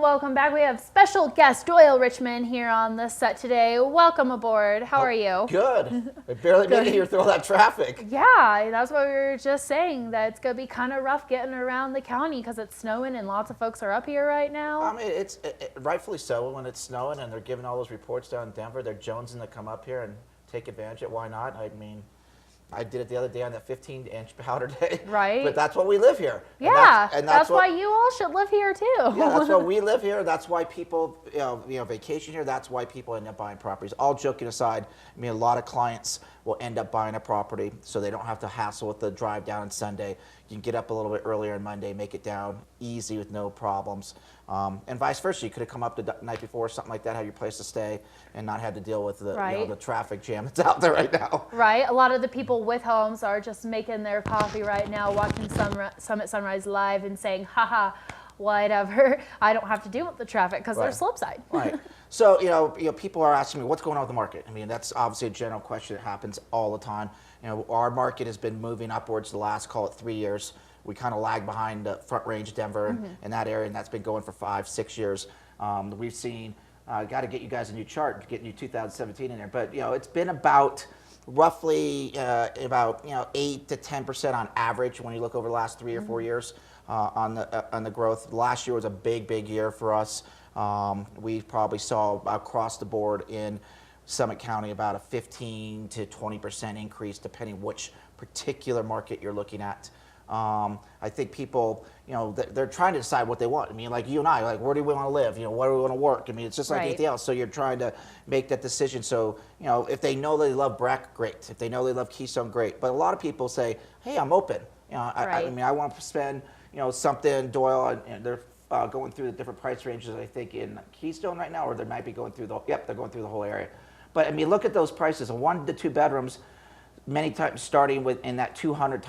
welcome back. We have special guest Doyle Richmond here on the set today. Welcome aboard. How are you? Good. I barely made it here through all that traffic. Yeah, that's what we were just saying, that it's going to be kind of rough getting around the county because it's snowing and lots of folks are up here right now. I mean, it's rightfully so. When it's snowing and they're giving all those reports down in Denver, they're jonesing to come up here and take advantage of it. Why not? I mean, I did it the other day on that 15-inch powder day. Right. But that's why we live here. Yeah, and that's why you all should live here too. Yeah, that's why we live here. That's why people, vacation here. That's why people end up buying properties. All joking aside, I mean, a lot of clients will end up buying a property so they don't have to hassle with the drive down on Sunday. You can get up a little bit earlier on Monday, make it down easy with no problems. And vice versa, you could have come up the night before or something like that, have your place to stay, and not had to deal with the, the traffic jam that's out there right now. Right. A lot of the people with homes are just making their coffee right now, watching Summit Sunrise live and saying, haha, whatever, I don't have to deal with the traffic because they're slope side. Right. So, people are asking me, what's going on with the market? I mean, that's obviously a general question that happens all the time. Our market has been moving upwards the last, call it 3 years. We kind of lag behind the Front Range Denver and that area, and that's been going for 5-6 years. We've seen, got to get you guys a new chart, get you 2017 in there, but it's been about roughly 8 to 10% on average when you look over the last 3 or 4 years on the growth. Last year was a big year for us. We probably saw across the board in Summit County about a 15 to 20% increase depending which particular market you're looking at. I think people, they're trying to decide what they want. I mean, like you and I, like, where do we want to live? Where do we want to work? I mean, it's just like anything else. So you're trying to make that decision. So, if they know they love Breck, great. If they know they love Keystone, great. But a lot of people say, hey, I'm open. I mean, I want to spend, something, Doyle, and they're going through the different price ranges, I think, in Keystone right now, or they might be going through they're going through the whole area. But I mean, look at those prices. 1 to 2 bedrooms, many times starting in that 200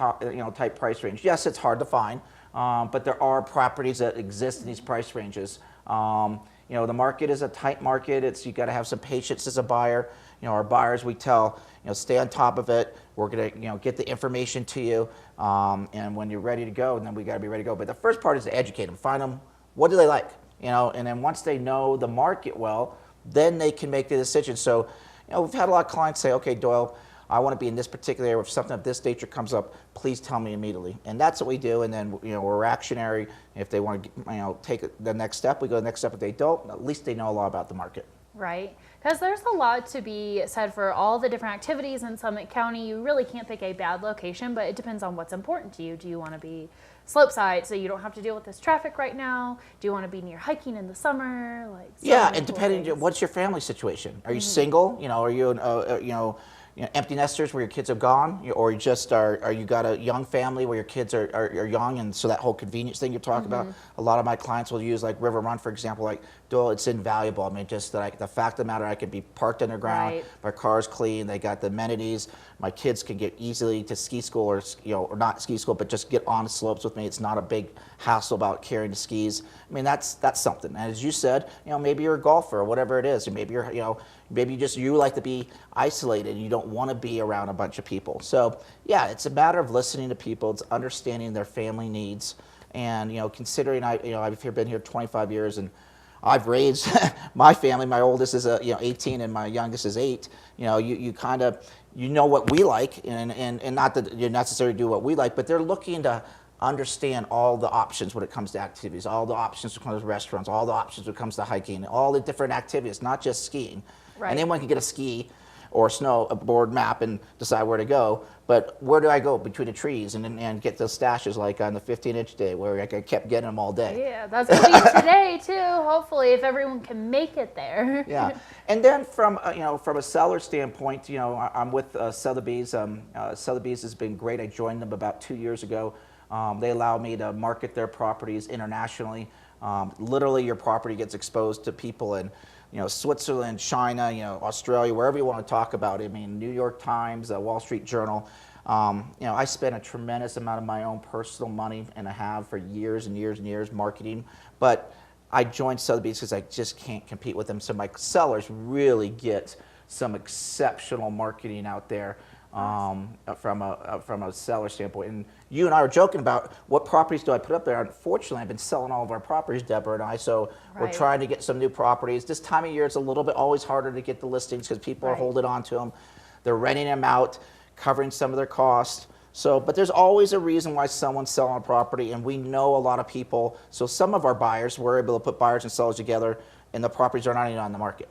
type price range. Yes, it's hard to find, but there are properties that exist in these price ranges. The market is a tight market. You got to have some patience as a buyer. Our buyers, we tell, stay on top of it. We're gonna get the information to you, and when you're ready to go, then we got to be ready to go. But the first part is to educate them, find them. What do they like? And then once they know the market well, then they can make the decision. So, we've had a lot of clients say, okay, Doyle, I want to be in this particular area. If something of this nature comes up, please tell me immediately. And that's what we do. And then, we're reactionary. If they want to, take the next step, we go to the next step. If they don't, at least they know a lot about the market. Right. Because there's a lot to be said for all the different activities in Summit County. You really can't pick a bad location, but it depends on what's important to you. Do you want to be slope side so you don't have to deal with this traffic right now? Do you want to be near hiking in the summer? And depending, what's your family situation? Are you single? Are you empty nesters where your kids have gone, or you just are you got a young family where your kids are young, and so that whole convenience thing you're talking about. A lot of my clients will use like River Run, for example. Like, Doyle, it's invaluable. I mean, just like the fact of the matter, I could be parked underground, my car's clean, they got the amenities, my kids can get easily to ski school, or not ski school, but just get on the slopes with me. It's not a big hassle about carrying the skis. I mean, that's something. And as you said, maybe you're a golfer or whatever it is, or maybe you're maybe you like to be isolated. You don't want to be around a bunch of people. So yeah, it's a matter of listening to people. It's understanding their family needs, and considering I've been here 25 years, and I've raised my family. My oldest is 18, and my youngest is 8. You kind of what we like, and not that you necessarily do what we like, but they're looking to understand all the options when it comes to activities, all the options when it comes to restaurants, all the options when it comes to hiking, all the different activities, not just skiing. Right. And anyone can get a ski or a snowboard map and decide where to go, but where do I go between the trees and get those stashes like on the 15-inch day where I kept getting them all day? Yeah, that's going to be today too, hopefully, if everyone can make it there. Yeah, and then from a seller standpoint, I'm with Sotheby's. Sotheby's has been great. I joined them about 2 years ago. They allow me to market their properties internationally. Literally, your property gets exposed to people in Switzerland, China, Australia, wherever you want to talk about it. I mean, New York Times, Wall Street Journal. I spent a tremendous amount of my own personal money, and I have for years and years and years, marketing. But I joined Sotheby's because I just can't compete with them. So my sellers really get some exceptional marketing out there. from a seller standpoint. And you and I were joking about what properties do I put up there. Unfortunately, I've been selling all of our properties, Deborah and I, so we're Right. trying to get some new properties. This time of year, it's a little bit always harder to get the listings because people are Right. holding on to them. They're renting them out, covering some of their costs. So, but there's always a reason why someone's selling a property, and we know a lot of people. So some of our buyers, we're able to put buyers and sellers together, and the properties are not even on the market.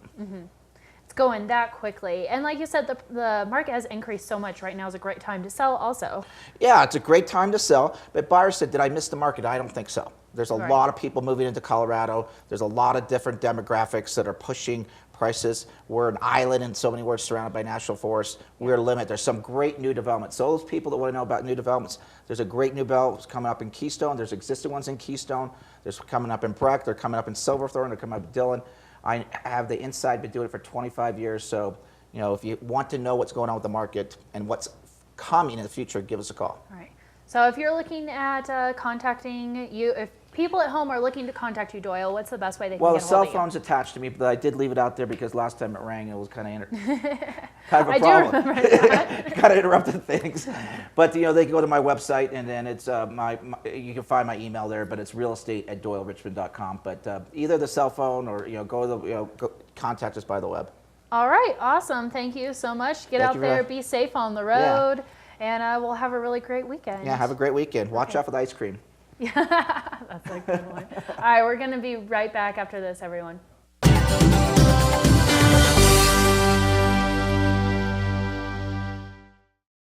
It's going that quickly. And like you said, the market has increased so much. Right now is a great time to sell also. Yeah, it's a great time to sell. But buyers said, did I miss the market? I don't think so. There's a Right. lot of people moving into Colorado. There's a lot of different demographics that are pushing prices. We're an island in so many words surrounded by national forests. We're a limit. There's some great new developments. So those people that want to know about new developments, there's a great new development coming up in Keystone. There's existing ones in Keystone. There's coming up in Breck. They're coming up in Silverthorne. They're coming up in Dillon. I have the inside, been doing it for 25 years. So, you know, if you want to know what's going on with the market and what's coming in the future, give us a call. All right. So if you're looking at contacting you, if people at home are looking to contact you, Doyle, what's the best way they can Well, the get a cell hold of you? phone's attached to me, but I did leave it out there because last time it rang, it was kind of kind of a I do problem. remember that. Kind of interrupted things. But you know, they can go to my website, and then it's you can find my email there. But it's realestate@doylerichmond.com. But either the cell phone or go to go contact us by the web. All right. Awesome. Thank you so much. Get Thank out you there, very- be safe on the Yeah. road, and we'll have a really great weekend. Yeah, have a great weekend. Watch out for the ice cream. That's a good one. All right. We're going to be right back after this, everyone.